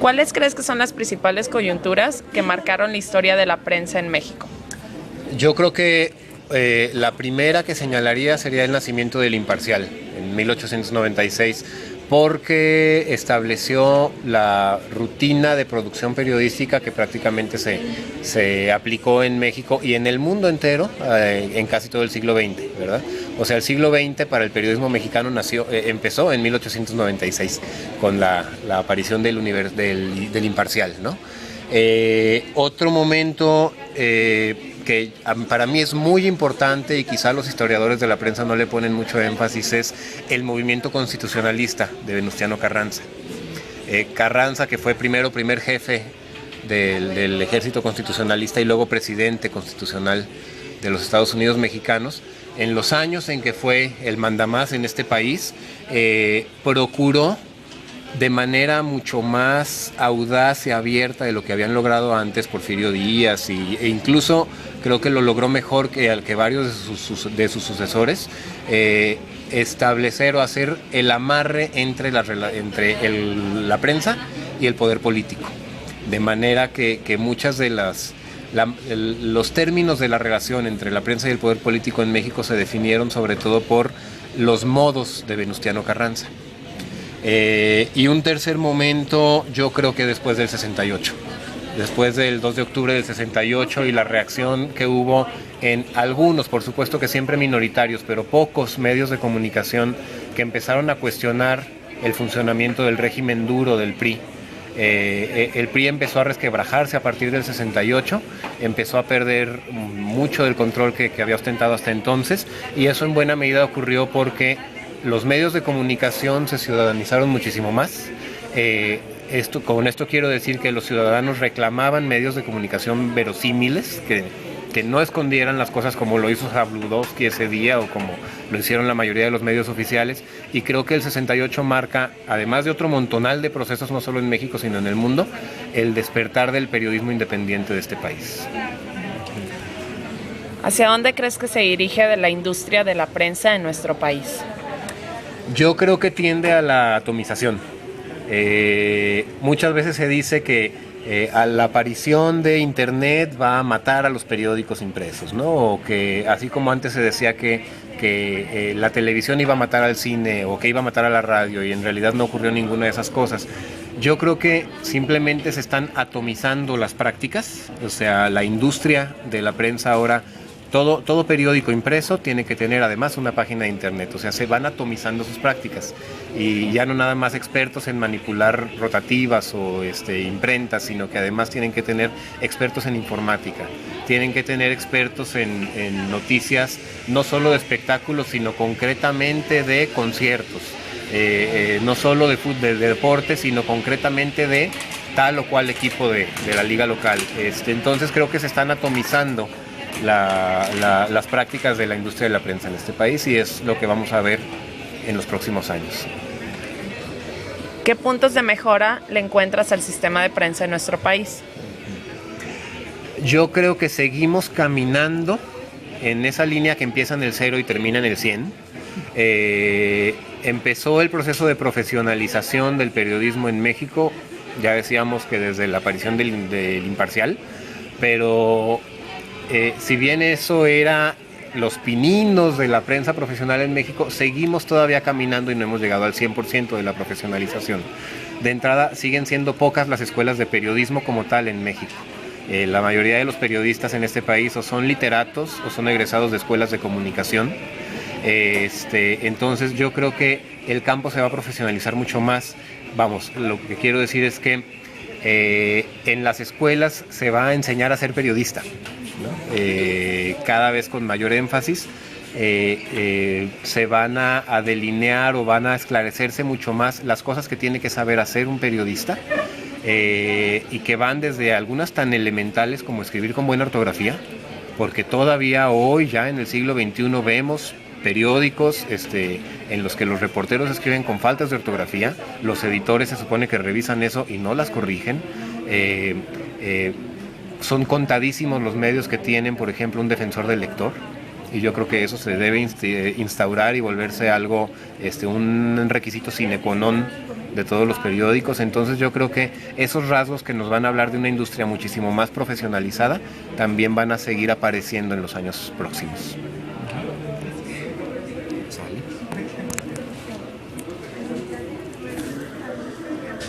¿Cuáles crees que son las principales coyunturas que marcaron la historia de la prensa en México? Yo creo que la primera que señalaría sería el nacimiento del Imparcial en 1896, porque estableció la rutina de producción periodística que prácticamente se aplicó en México y en el mundo entero en casi todo el siglo XX, ¿verdad? O sea, el siglo XX para el periodismo mexicano empezó en 1896 con la aparición del Imparcial, ¿no? Otro momento que para mí es muy importante y quizá los historiadores de la prensa no le ponen mucho énfasis es el movimiento constitucionalista de Venustiano Carranza. Carranza, que fue primero primer jefe del ejército constitucionalista y luego presidente constitucional de los Estados Unidos mexicanos, en los años en que fue el mandamás en este país, procuró de manera mucho más audaz y abierta de lo que habían logrado antes Porfirio Díaz e incluso creo que lo logró mejor que varios de sus sucesores, establecer o hacer el amarre entre la prensa y el poder político, de manera que muchas de los términos de la relación entre la prensa y el poder político en México se definieron sobre todo por los modos de Venustiano Carranza. Y un tercer momento, yo creo que después del 68, después del 2 de octubre del 68 y la reacción que hubo en algunos, por supuesto que siempre minoritarios, pero pocos medios de comunicación que empezaron a cuestionar el funcionamiento del régimen duro del PRI. El PRI empezó a resquebrajarse a partir del 68, empezó a perder mucho del control que había ostentado hasta entonces, y eso en buena medida ocurrió porque los medios de comunicación se ciudadanizaron muchísimo más. Con esto quiero decir que los ciudadanos reclamaban medios de comunicación verosímiles, que no escondieran las cosas como lo hizo Zabludovsky ese día o como lo hicieron la mayoría de los medios oficiales, y creo que el 68 marca, además de otro montonal de procesos no solo en México sino en el mundo, el despertar del periodismo independiente de este país. ¿Hacia dónde crees que se dirige de la industria de la prensa en nuestro país? Yo creo que tiende a la atomización. Muchas veces se dice que a la aparición de Internet va a matar a los periódicos impresos, ¿no? O que así como antes se decía que la televisión iba a matar al cine o que iba a matar a la radio, y en realidad no ocurrió ninguna de esas cosas. Yo creo que simplemente se están atomizando las prácticas, o sea, la industria de la prensa ahora, todo periódico impreso tiene que tener además una página de internet, o sea, se van atomizando sus prácticas y ya no nada más expertos en manipular rotativas o imprentas, sino que además tienen que tener expertos en informática, tienen que tener expertos en noticias, no solo de espectáculos, sino concretamente de conciertos, no solo de deporte, sino concretamente de tal o cual equipo de la liga local. Entonces creo que se están atomizando las prácticas de la industria de la prensa en este país, y es lo que vamos a ver en los próximos años. ¿Qué puntos de mejora le encuentras al sistema de prensa en nuestro país? Yo creo que seguimos caminando en esa línea que empieza en el 0 y termina en el 100. Empezó el proceso de profesionalización del periodismo en México, ya decíamos que desde la aparición del Imparcial, pero si bien eso era los pininos de la prensa profesional en México, seguimos todavía caminando y no hemos llegado al 100% de la profesionalización. De entrada, siguen siendo pocas las escuelas de periodismo como tal en México. La mayoría de los periodistas en este país o son literatos o son egresados de escuelas de comunicación. Entonces yo creo que el campo se va a profesionalizar mucho más. Vamos, lo que quiero decir es que en las escuelas se va a enseñar a ser periodista, ¿no? Cada vez con mayor énfasis. Se van a delinear o van a esclarecerse mucho más las cosas que tiene que saber hacer un periodista, y que van desde algunas tan elementales como escribir con buena ortografía, porque todavía hoy, ya en el siglo XXI, vemos periódicos en los que los reporteros escriben con faltas de ortografía, los editores se supone que revisan eso y no las corrigen. Son contadísimos los medios que tienen, por ejemplo, un defensor del lector, y yo creo que eso se debe instaurar y volverse algo, un requisito sine qua non de todos los periódicos. Entonces yo creo que esos rasgos que nos van a hablar de una industria muchísimo más profesionalizada también van a seguir apareciendo en los años próximos.